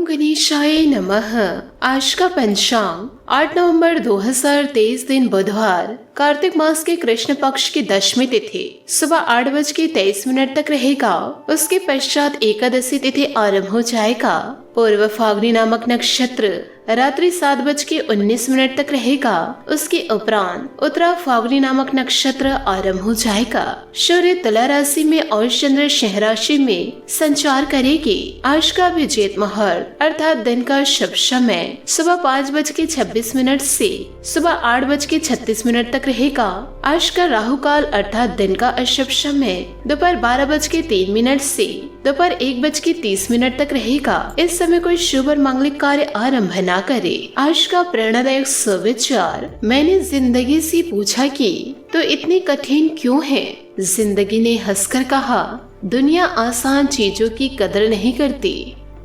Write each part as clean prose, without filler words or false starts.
ओम गणेशाय नमः। आज का पंचांग 8 नवंबर 2023 दिन बुधवार, कार्तिक मास के कृष्ण पक्ष की दशमी तिथि सुबह 8:23 तक रहेगा। उसके पश्चात एकादशी तिथि आरंभ हो जाएगा। पूर्व फागुनी नामक नक्षत्र रात्रि 7:19 तक रहेगा। उसके उपरांत उत्तरा फागुनी नामक नक्षत्र आरंभ हो जाएगा। सूर्य तुला राशि में और चंद्र सिंह राशि में संचार करेगी। आज का अभिजीत मुहूर्त अर्थात दिन का शुभ समय सुबह 5:26 से सुबह 8:36 तक रहेगा। आज का राहु काल अर्थात दिन का अशुभ समय दोपहर 12:03 से दोपहर 1:30 तक रहेगा। इस समय कोई शुभ और मांगलिक कार्य आरंभ न करे। आज का प्रेरणादायक सुविचार, मैंने जिंदगी से पूछा कि तो इतनी कठिन क्यों है। जिंदगी ने हंसकर कहा, दुनिया आसान चीजों की कदर नहीं करती।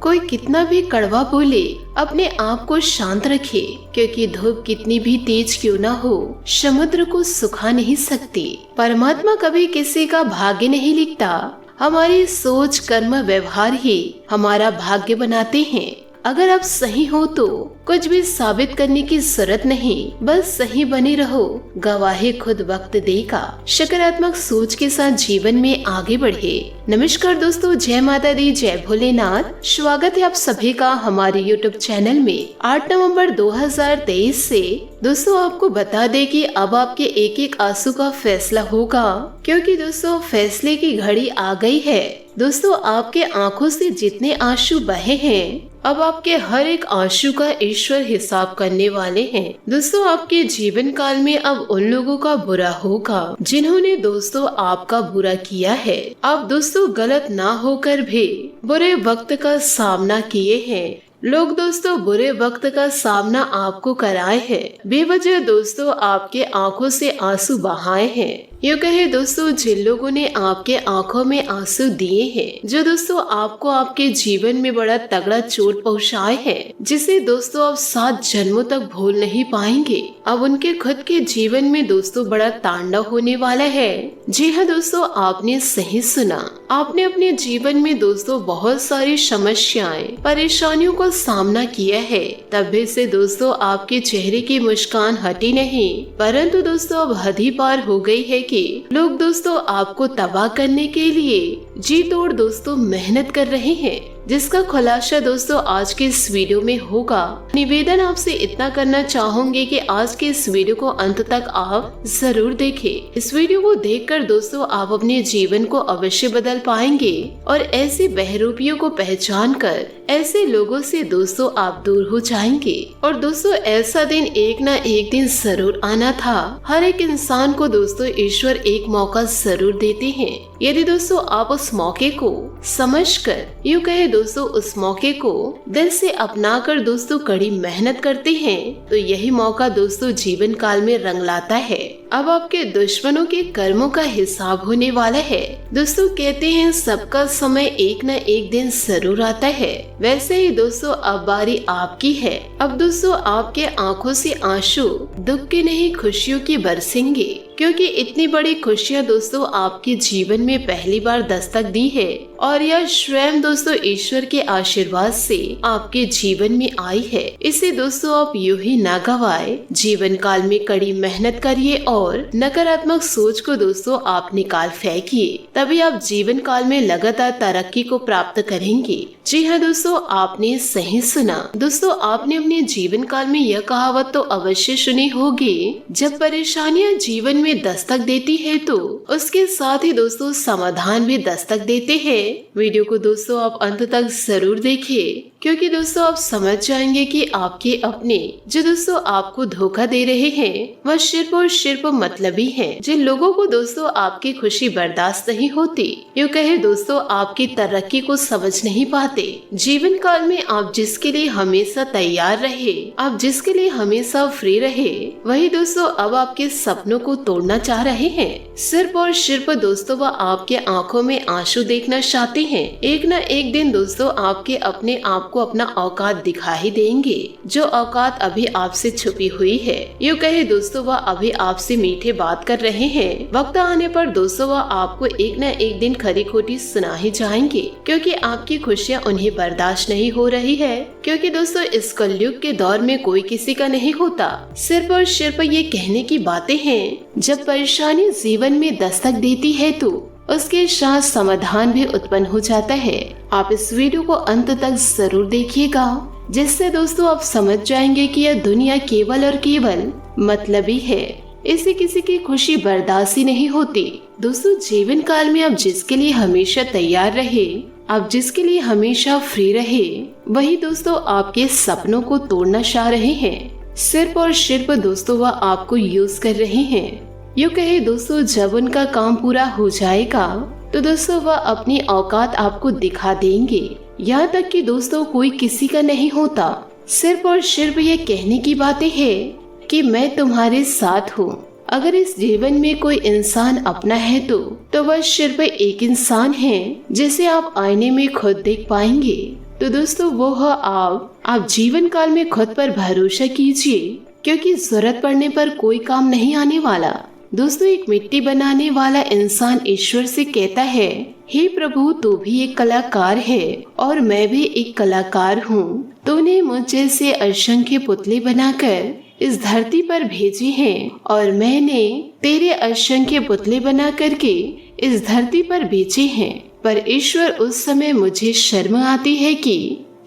कोई कितना भी कड़वा बोले, अपने आप को शांत रखे, क्योंकि धूप कितनी भी तेज क्यों ना हो, समुद्र को सुखा नहीं सकती। परमात्मा कभी किसी का भाग्य नहीं लिखता। हमारी सोच, कर्म, व्यवहार ही हमारा भाग्य बनाते हैं। अगर आप सही हो तो कुछ भी साबित करने की जरूरत नहीं, बस सही बने रहो। गवाही खुद वक्त देगा। सकारात्मक सोच के साथ जीवन में आगे बढ़े। नमस्कार दोस्तों, जय माता दी, जय भोलेनाथ। स्वागत है आप सभी का हमारे YouTube चैनल में। 8 नवंबर 2023 से दोस्तों आपको बता दे कि अब आपके एक एक आंसू का फैसला होगा, क्योंकि दोस्तों फैसले की घड़ी आ गई है। दोस्तों आपके आंखों से जितने आंसू बहे हैं, अब आपके हर एक आंसू का ईश्वर हिसाब करने वाले हैं। दोस्तों आपके जीवन काल में अब उन लोगों का बुरा होगा जिन्होंने दोस्तों आपका बुरा किया है। आप दोस्तों गलत ना होकर भी बुरे वक्त का सामना किए हैं। लोग दोस्तों बुरे वक्त का सामना आपको कराए हैं। बेवजह दोस्तों आपके आंखों से आंसू बहाए हैं। यूँ कहे दोस्तों जिन लोगों ने आपके आंखों में आंसू दिए हैं, जो दोस्तों आपको आपके जीवन में बड़ा तगड़ा चोट पहुंचाए हैं, जिसे दोस्तों आप 7 जन्मों तक भूल नहीं पाएंगे। अब उनके खुद के जीवन में दोस्तों बड़ा तांडव होने वाला है। जी हाँ दोस्तों, आपने सही सुना। आपने अपने जीवन में दोस्तों बहुत सारी समस्याएं, परेशानियों का सामना किया है। तभी से दोस्तों आपके चेहरे की मुस्कान हटी नहीं, परंतु दोस्तों अब हद ही पार हो गई है कि लोग दोस्तों आपको तबाह करने के लिए जी तोड़ दोस्तों मेहनत कर रहे हैं, जिसका खुलासा दोस्तों आज के इस वीडियो में होगा। निवेदन आपसे इतना करना चाहूंगी कि आज के इस वीडियो को अंत तक आप जरूर देखें। इस वीडियो को देखकर दोस्तों आप अपने जीवन को अवश्य बदल पाएंगे और ऐसे बहरूपियों को पहचान कर ऐसे लोगों से दोस्तों आप दूर हो जाएंगे। और दोस्तों ऐसा दिन एक न एक दिन जरूर आना था। हर एक इंसान को दोस्तों ईश्वर एक मौका जरूर देते हैं। यदि दोस्तों आप उस मौके को समझकर, यूँ कहे दोस्तों उस मौके को दिल से अपना कर दोस्तों कड़ी मेहनत करते हैं, तो यही मौका दोस्तों जीवन काल में रंग लाता है। अब आपके दुश्मनों के कर्मों का हिसाब होने वाला है। दोस्तों कहते हैं सबका समय एक न एक दिन जरूर आता है, वैसे ही दोस्तों अब बारी आपकी है। अब दोस्तों आपके आंखों से आंसू दुख के नहीं खुशियों की बरसेंगे, क्योंकि इतनी बड़ी खुशियाँ दोस्तों आपके जीवन में पहली बार दस्तक दी है और यह स्वयं दोस्तों ईश्वर के आशीर्वाद से आपके जीवन में आई है। इसे दोस्तों आप यूं ही ना गवाए। जीवन काल में कड़ी मेहनत करिए और नकारात्मक सोच को दोस्तों आप निकाल फेंकिए, तभी आप जीवन काल में लगातार तरक्की को प्राप्त करेंगे। जी हाँ दोस्तों, आपने सही सुना। दोस्तों आपने अपने जीवन काल में यह कहावत तो अवश्य सुनी होगी, जब परेशानियाँ जीवन में दस्तक देती है तो उसके साथ ही दोस्तों समाधान भी दस्तक देते हैं। वीडियो को दोस्तों आप अंत तक जरूर देखिए, क्योंकि दोस्तों आप समझ जाएंगे कि आपके अपने जो दोस्तों आपको धोखा दे रहे हैं वह सिर्फ और सिर्फ मतलबी हैं। जिन लोगों को दोस्तों आपकी खुशी बर्दाश्त नहीं होती, यूँ कहे दोस्तों आपकी तरक्की को समझ नहीं पाते। जीवन काल में आप जिसके लिए हमेशा तैयार रहे, आप जिसके लिए हमेशा फ्री रहे, वही दोस्तों अब आपके सपनों को तोड़ना चाह रहे हैं। सिर्फ और सिर्फ दोस्तों वह आपके आंखों में आंसू देखना चाहते हैं। एक न एक दिन दोस्तों आपके अपने आप आपको अपना औकात दिखा ही देंगे, जो औकात अभी आपसे छुपी हुई है। यूँ कहे दोस्तों वह अभी आपसे मीठे बात कर रहे हैं। वक्त आने पर दोस्तों वह आपको एक न एक दिन खरी खोटी सुना ही जाएंगे, क्योंकि आपकी खुशियाँ उन्हें बर्दाश्त नहीं हो रही है। क्योंकि दोस्तों इस कलयुग के दौर में कोई किसी का नहीं होता, सिर्फ और सिर्फ ये कहने की बातें हैं। जब परेशानी जीवन में दस्तक देती है तो उसके साथ समाधान भी उत्पन्न हो जाता है। आप इस वीडियो को अंत तक जरूर देखिएगा, जिससे दोस्तों आप समझ जाएंगे कि यह दुनिया केवल और केवल मतलबी है। इसे किसी की खुशी बर्दाश्त ही नहीं होती। दोस्तों जीवन काल में आप जिसके लिए हमेशा तैयार रहे, आप जिसके लिए हमेशा फ्री रहे, वही दोस्तों आपके सपनों को तोड़ना चाह रहे हैं। सिर्फ और सिर्फ दोस्तों वह आपको यूज कर रहे हैं। यूँ कहे दोस्तों जब उनका काम पूरा हो जाएगा तो दोस्तों वह अपनी औकात आपको दिखा देंगे। यहाँ तक कि दोस्तों कोई किसी का नहीं होता, सिर्फ और सिर्फ ये कहने की बातें हैं कि मैं तुम्हारे साथ हूँ। अगर इस जीवन में कोई इंसान अपना है तो वह सिर्फ एक इंसान है जिसे आप आईने में खुद देख पाएंगे। तो दोस्तों वो है आप जीवन काल में खुद पर भरोसा कीजिए, क्योंकि जरूरत पड़ने पर कोई काम नहीं आने वाला। दोस्तों एक मिट्टी बनाने वाला इंसान ईश्वर से कहता है, हे प्रभु तू भी एक कलाकार है और मैं भी एक कलाकार हूँ। तूने मुझे से असंख्य पुतले बनाकर इस धरती पर भेजे हैं और मैंने तेरे असंख्य पुतले बना करके इस धरती पर बेचे हैं। पर ईश्वर उस समय मुझे शर्म आती है कि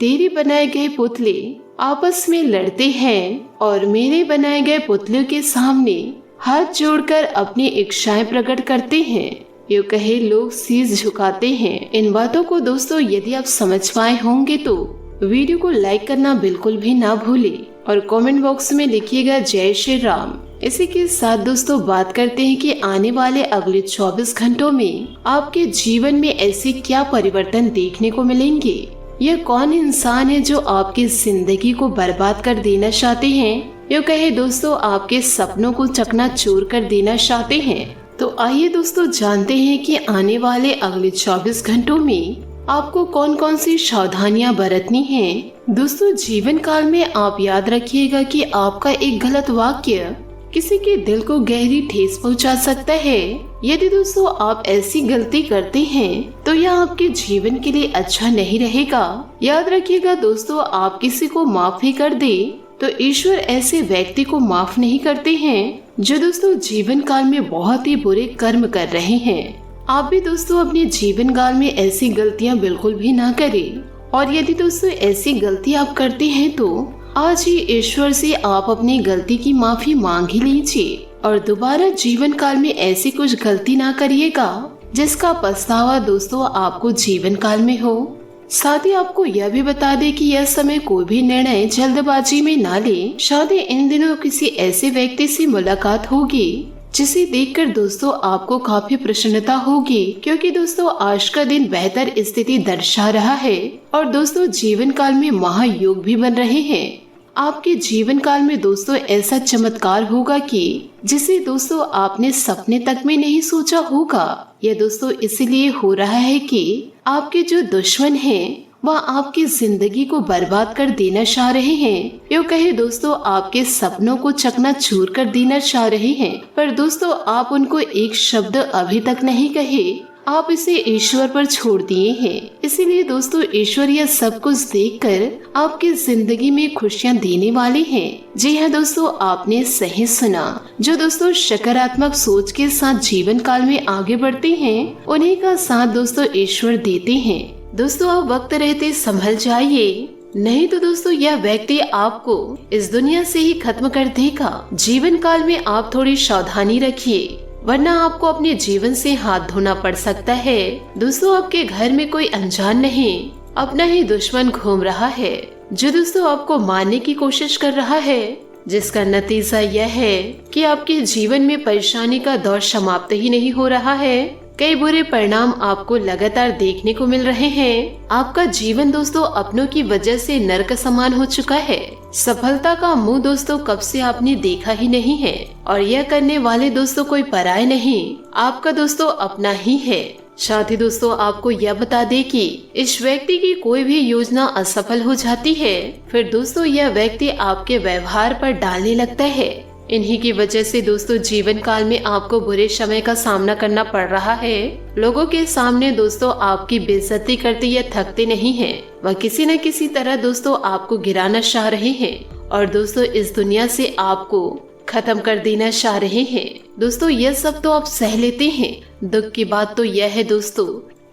तेरे बनाए गए पुतले आपस में लड़ते हैं और मेरे बनाए गए पुतलों के सामने हाथ जोड़कर अपनी इच्छाएं प्रकट करते हैं। यूँ कहे लोग शीश झुकाते हैं। इन बातों को दोस्तों यदि आप समझ पाए होंगे तो वीडियो को लाइक करना बिल्कुल भी ना भूले और कमेंट बॉक्स में लिखिएगा जय श्री राम। इसी के साथ दोस्तों बात करते हैं कि आने वाले अगले 24 घंटों में आपके जीवन में ऐसे क्या परिवर्तन देखने को मिलेंगे। यह कौन इंसान है जो आपकी जिंदगी को बर्बाद कर देना चाहते हैं, यूँ कहे दोस्तों आपके सपनों को चकनाचूर कर देना चाहते हैं। तो आइए दोस्तों जानते हैं कि आने वाले अगले 24 घंटों में आपको कौन कौन सी सावधानियां बरतनी हैं। दोस्तों जीवन काल में आप याद रखिएगा कि आपका एक गलत वाक्य किसी के दिल को गहरी ठेस पहुंचा सकता है। यदि दोस्तों आप ऐसी गलती करते हैं तो यह आपके जीवन के लिए अच्छा नहीं रहेगा। याद रखिएगा दोस्तों आप किसी को माफ ही कर दे तो ईश्वर ऐसे व्यक्ति को माफ नहीं करते हैं जो दोस्तों जीवन काल में बहुत ही बुरे कर्म कर रहे हैं। आप भी दोस्तों अपने जीवन काल में ऐसी गलतियां बिल्कुल भी ना करें। और यदि दोस्तों ऐसी गलती आप करते हैं तो आज ही ईश्वर से आप अपनी गलती की माफी मांग ही लीजिए और दोबारा जीवन काल में ऐसी कुछ गलती ना करिएगा जिसका पछतावा दोस्तों आपको जीवन काल में हो। साथ ही आपको यह भी बता दे कि यह समय कोई भी निर्णय जल्दबाजी में ना ले। शायद इन दिनों किसी ऐसे व्यक्ति से मुलाकात होगी जिसे देखकर दोस्तों आपको काफी प्रसन्नता होगी, क्योंकि दोस्तों आज का दिन बेहतर स्थिति दर्शा रहा है और दोस्तों जीवन काल में महायोग भी बन रहे हैं। आपके जीवन काल में दोस्तों ऐसा चमत्कार होगा कि जिसे दोस्तों आपने सपने तक में नहीं सोचा होगा। यह दोस्तों इसलिए हो रहा है कि आपके जो दुश्मन हैं वह आपकी जिंदगी को बर्बाद कर देना चाह रहे हैं। यूँ कहे दोस्तों आपके सपनों को चकनाचूर कर देना चाह रहे हैं, पर दोस्तों आप उनको एक शब्द अभी तक नहीं कहे, आप इसे ईश्वर पर छोड़ दिए हैं। इसीलिए दोस्तों ईश्वर यह सब कुछ देखकर आपकी जिंदगी में खुशियाँ देने वाले हैं। जी हाँ दोस्तों आपने सही सुना। जो दोस्तों सकारात्मक सोच के साथ जीवन काल में आगे बढ़ते हैं उन्हीं का साथ दोस्तों ईश्वर देते हैं। दोस्तों आप वक्त रहते संभल जाइए, नहीं तो दोस्तों यह व्यक्ति आपको इस दुनिया से ही खत्म कर देगा। जीवन काल में आप थोड़ी सावधानी रखिए, वरना आपको अपने जीवन से हाथ धोना पड़ सकता है। दोस्तों आपके घर में कोई अनजान नहीं, अपना ही दुश्मन घूम रहा है जो दोस्तों आपको मारने की कोशिश कर रहा है, जिसका नतीजा यह है कि आपके जीवन में परेशानी का दौर समाप्त ही नहीं हो रहा है। कई बुरे परिणाम आपको लगातार देखने को मिल रहे हैं। आपका जीवन दोस्तों अपनों की वजह से नरक समान हो चुका है। सफलता का मुंह दोस्तों कब से आपने देखा ही नहीं है, और यह करने वाले दोस्तों कोई पराये नहीं, आपका दोस्तों अपना ही है। साथ ही दोस्तों आपको यह बता दें कि इस व्यक्ति की कोई भी योजना असफल हो जाती है, फिर दोस्तों यह व्यक्ति आपके व्यवहार पर डालने लगता है। इन्हीं की वजह से दोस्तों जीवन काल में आपको बुरे समय का सामना करना पड़ रहा है। लोगों के सामने दोस्तों आपकी बेइज्जती करते या थकते नहीं हैं, वह किसी न किसी तरह दोस्तों आपको गिराना चाह रहे हैं और दोस्तों इस दुनिया से आपको खत्म कर देना चाह रहे हैं। दोस्तों यह सब तो आप सह लेते हैं। दुख की बात तो यह है दोस्तों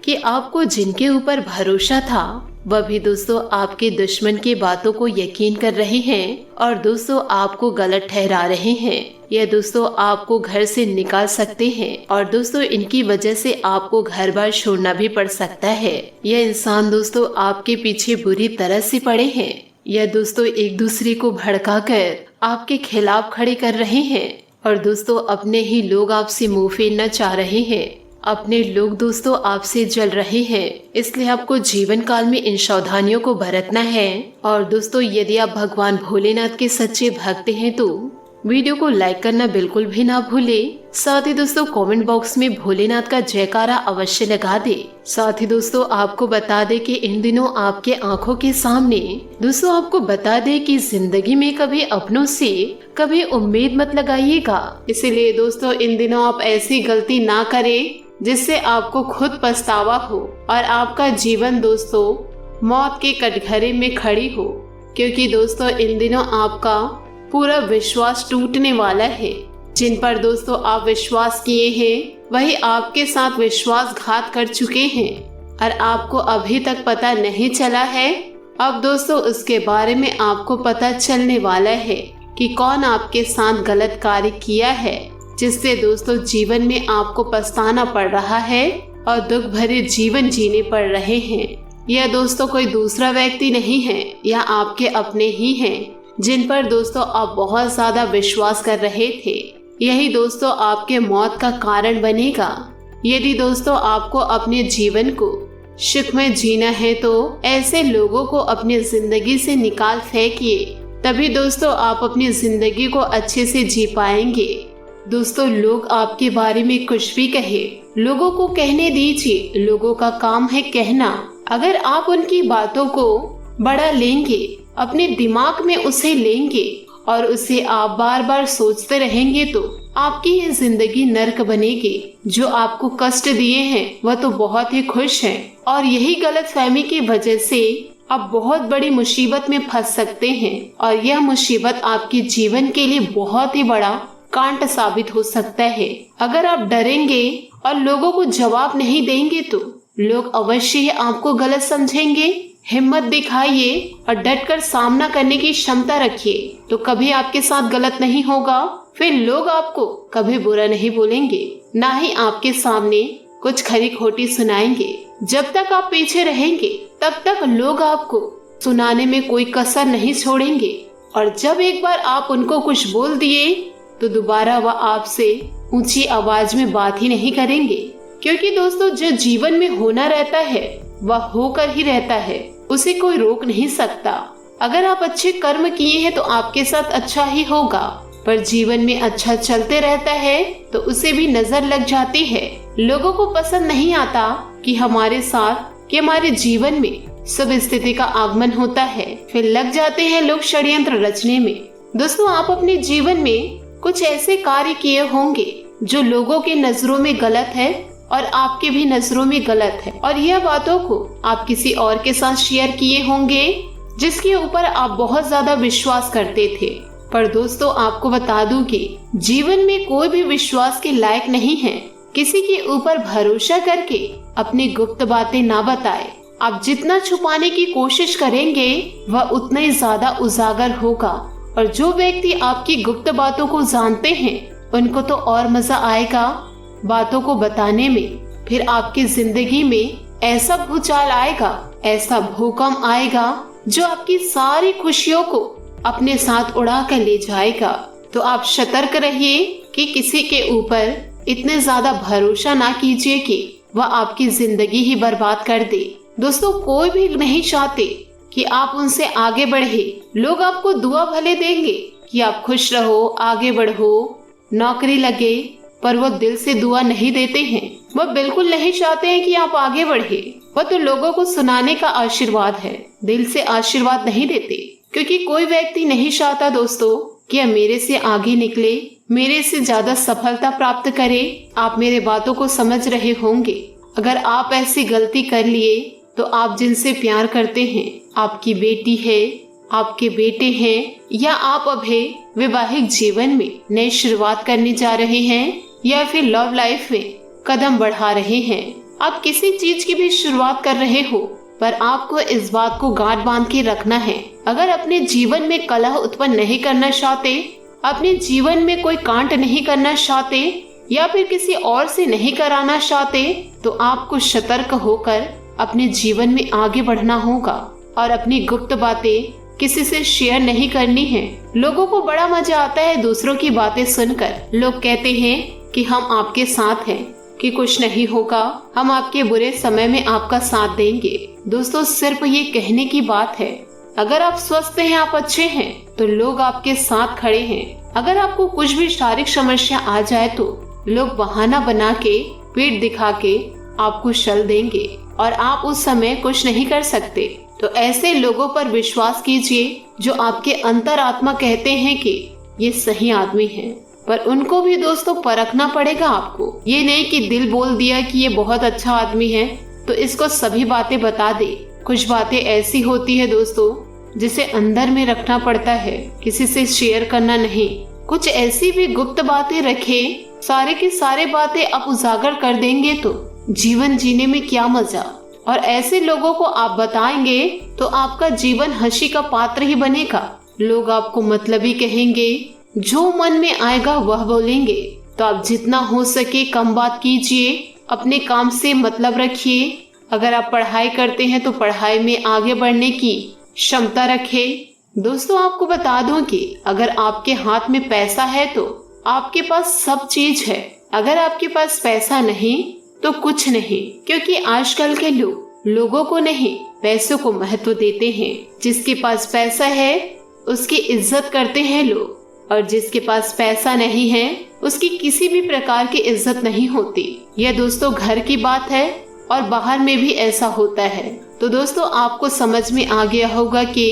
कि आपको जिनके ऊपर भरोसा था वह भी दोस्तों आपके दुश्मन की बातों को यकीन कर रहे हैं और दोस्तों आपको गलत ठहरा रहे हैं। यह दोस्तों आपको घर से निकाल सकते हैं और दोस्तों इनकी वजह से आपको घर बार छोड़ना भी पड़ सकता है। यह इंसान दोस्तों आपके पीछे बुरी तरह से पड़े हैं। यह दोस्तों एक दूसरे को भड़काकर आपके खिलाफ खड़े कर रहे हैं और दोस्तों अपने ही लोग आपसे मुंह फेरना चाह रहे हैं। अपने लोग दोस्तों आपसे जल रहे हैं, इसलिए आपको जीवन काल में इन सावधानियों को बरतना है। और दोस्तों यदि आप भगवान भोलेनाथ के सच्चे भक्त हैं तो वीडियो को लाइक करना बिल्कुल भी ना भूले। साथ ही दोस्तों कमेंट बॉक्स में भोलेनाथ का जयकारा अवश्य लगा दे। साथ ही दोस्तों आपको बता दे कि इन दिनों आपके आंखों के सामने दोस्तों आपको बता दे कि जिंदगी में कभी अपनों से कभी उम्मीद मत लगाइएगा। इसीलिए दोस्तों इन दिनों आप ऐसी गलती ना करें जिससे आपको खुद पछतावा हो और आपका जीवन दोस्तों मौत के कटघरे में खड़ी हो, क्योंकि दोस्तों इन दिनों आपका पूरा विश्वास टूटने वाला है। जिन पर दोस्तों आप विश्वास किए हैं वही आपके साथ विश्वासघात कर चुके हैं और आपको अभी तक पता नहीं चला है। अब दोस्तों उसके बारे में आपको पता चलने वाला है कि कौन आपके साथ गलत कार्य किया है, जिससे दोस्तों जीवन में आपको पछताना पड़ रहा है और दुख भरे जीवन जीने पड़ रहे हैं। यह दोस्तों कोई दूसरा व्यक्ति नहीं है, यह आपके अपने ही हैं, जिन पर दोस्तों आप बहुत ज्यादा विश्वास कर रहे थे। यही दोस्तों आपके मौत का कारण बनेगा। यदि दोस्तों आपको अपने जीवन को सुख में जीना है तो ऐसे लोगों को अपनी जिंदगी से निकाल फेंकिए, तभी दोस्तों आप अपनी जिंदगी को अच्छे से जी पाएंगे। दोस्तों लोग आपके बारे में कुछ भी कहे, लोगों को कहने दीजिए, लोगों का काम है कहना। अगर आप उनकी बातों को बड़ा लेंगे, अपने दिमाग में उसे लेंगे और उसे आप बार बार सोचते रहेंगे तो आपकी ये जिंदगी नर्क बनेगी। जो आपको कष्ट दिए हैं वह तो बहुत ही खुश हैं और यही गलतफहमी की वजह से आप बहुत बड़ी मुसीबत में फंस सकते हैं और यह मुसीबत आपके जीवन के लिए बहुत ही बड़ा कांट साबित हो सकता है। अगर आप डरेंगे और लोगों को जवाब नहीं देंगे तो लोग अवश्य ही आपको गलत समझेंगे। हिम्मत दिखाइए और डटकर सामना करने की क्षमता रखिए, तो कभी आपके साथ गलत नहीं होगा। फिर लोग आपको कभी बुरा नहीं बोलेंगे, ना ही आपके सामने कुछ खरी खोटी सुनाएंगे। जब तक आप पीछे रहेंगे तब तक लोग आपको सुनाने में कोई कसर नहीं छोड़ेंगे और जब एक बार आप उनको कुछ बोल दिए तो दोबारा वह आपसे ऊंची आवाज में बात ही नहीं करेंगे, क्योंकि दोस्तों जो जीवन में होना रहता है वह होकर ही रहता है, उसे कोई रोक नहीं सकता। अगर आप अच्छे कर्म किए हैं तो आपके साथ अच्छा ही होगा, पर जीवन में अच्छा चलते रहता है तो उसे भी नजर लग जाती है। लोगों को पसंद नहीं आता कि हमारे साथ कि हमारे जीवन में सब स्थिति का आगमन होता है, फिर लग जाते हैं लोग षड्यंत्र रचने में। दोस्तों आप अपने जीवन में कुछ ऐसे कार्य किए होंगे जो लोगों के नजरों में गलत है और आपके भी नजरों में गलत है, और यह बातों को आप किसी और के साथ शेयर किए होंगे जिसके ऊपर आप बहुत ज्यादा विश्वास करते थे। पर दोस्तों आपको बता दूं कि जीवन में कोई भी विश्वास के लायक नहीं है। किसी के ऊपर भरोसा करके अपनी गुप्त बातें ना बताए। आप जितना छुपाने की कोशिश करेंगे वह उतना ही ज्यादा उजागर होगा, और जो व्यक्ति आपकी गुप्त बातों को जानते हैं उनको तो और मजा आएगा बातों को बताने में। फिर आपकी जिंदगी में ऐसा भूचाल आएगा, ऐसा भूकंप आएगा जो आपकी सारी खुशियों को अपने साथ उड़ा कर ले जाएगा। तो आप सतर्क रहिए कि किसी के ऊपर इतने ज्यादा भरोसा ना कीजिए कि वह आपकी जिंदगी ही बर्बाद कर दे। दोस्तों कोई भी नहीं चाहते कि आप उनसे आगे बढ़े। लोग आपको दुआ भले देंगे कि आप खुश रहो, आगे बढ़ो, नौकरी लगे, पर वो दिल से दुआ नहीं देते हैं। वह बिल्कुल नहीं चाहते हैं कि आप आगे बढ़े। वह तो लोगों को सुनाने का आशीर्वाद है, दिल से आशीर्वाद नहीं देते। क्योंकि कोई व्यक्ति नहीं चाहता दोस्तों कि आप मेरे से आगे निकले, मेरे से ज्यादा सफलता प्राप्त करे। आप मेरे बातों को समझ रहे होंगे। अगर आप ऐसी गलती कर लिए तो आप जिनसे प्यार करते हैं, आपकी बेटी है, आपके बेटे हैं, या आप अभी वैवाहिक जीवन में नई शुरुआत करने जा रहे हैं या फिर लव लाइफ में कदम बढ़ा रहे हैं, आप किसी चीज की भी शुरुआत कर रहे हो, पर आपको इस बात को गांठ बांध के रखना है। अगर अपने जीवन में कलह उत्पन्न नहीं करना चाहते, अपने जीवन में कोई कांट नहीं करना चाहते या फिर किसी और से नहीं कराना चाहते, तो आपको सतर्क होकर अपने जीवन में आगे बढ़ना होगा और अपनी गुप्त बातें किसी से शेयर नहीं करनी है। लोगों को बड़ा मजा आता है दूसरों की बातें सुनकर। लोग कहते हैं कि हम आपके साथ हैं, कि कुछ नहीं होगा, हम आपके बुरे समय में आपका साथ देंगे। दोस्तों सिर्फ ये कहने की बात है। अगर आप स्वस्थ हैं, आप अच्छे हैं, तो लोग आपके साथ खड़े हैं। अगर आपको कुछ भी शारीरिक समस्या आ जाए तो लोग बहाना बना के, पीठ दिखा के आपको शल देंगे और आप उस समय कुछ नहीं कर सकते। तो ऐसे लोगों पर विश्वास कीजिए जो आपके अंतरात्मा कहते हैं कि ये सही आदमी है, पर उनको भी दोस्तों परखना पड़ेगा आपको। ये नहीं कि दिल बोल दिया कि ये बहुत अच्छा आदमी है तो इसको सभी बातें बता दे। कुछ बातें ऐसी होती है दोस्तों जिसे अंदर में रखना पड़ता है, किसी से शेयर करना नहीं। कुछ ऐसी भी गुप्त बातें रखे, सारे की सारे बातें आप उजागर कर देंगे तो जीवन जीने में क्या मजा। और ऐसे लोगों को आप बताएंगे तो आपका जीवन हंसी का पात्र ही बनेगा। लोग आपको मतलबी कहेंगे, जो मन में आएगा वह बोलेंगे। तो आप जितना हो सके कम बात कीजिए, अपने काम से मतलब रखिए। अगर आप पढ़ाई करते हैं तो पढ़ाई में आगे बढ़ने की क्षमता रखें। दोस्तों आपको बता दूं कि अगर आपके हाथ में पैसा है तो आपके पास सब चीज है, अगर आपके पास पैसा नहीं तो कुछ नहीं। क्योंकि आजकल के लोग लोगों को नहीं, पैसों को महत्व देते हैं। जिसके पास पैसा है उसकी इज्जत करते हैं लोग, और जिसके पास पैसा नहीं है उसकी किसी भी प्रकार की इज्जत नहीं होती। यह दोस्तों घर की बात है और बाहर में भी ऐसा होता है। तो दोस्तों आपको समझ में आ गया होगा कि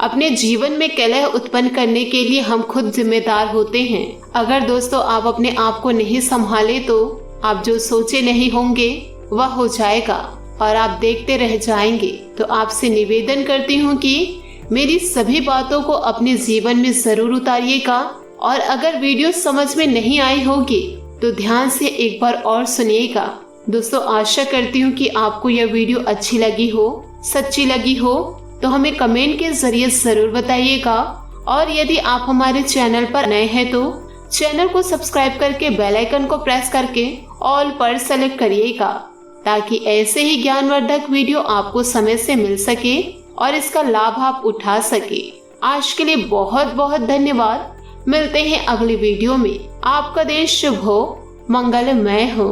अपने जीवन में कलह उत्पन्न करने के लिए हम खुद जिम्मेदार होते हैं। अगर दोस्तों आप अपने आप को नहीं संभाले तो आप जो सोचे नहीं होंगे वह हो जाएगा और आप देखते रह जाएंगे। तो आपसे निवेदन करती हूँ कि मेरी सभी बातों को अपने जीवन में जरूर उतारिएगा। और अगर वीडियो समझ में नहीं आई होगी तो ध्यान से एक बार और सुनिएगा। दोस्तों आशा करती हूँ कि आपको यह वीडियो अच्छी लगी हो, सच्ची लगी हो, तो हमें कमेंट के जरिए जरूर बताइएगा। और यदि आप हमारे चैनल पर नए हैं तो चैनल को सब्सक्राइब करके बेल आइकन को प्रेस करके ऑल पर सेलेक्ट करिएगा, ताकि ऐसे ही ज्ञानवर्धक वीडियो आपको समय से मिल सके और इसका लाभ आप उठा सके। आज के लिए बहुत बहुत धन्यवाद। मिलते हैं अगली वीडियो में। आपका दिन शुभ हो, मंगलमय हो।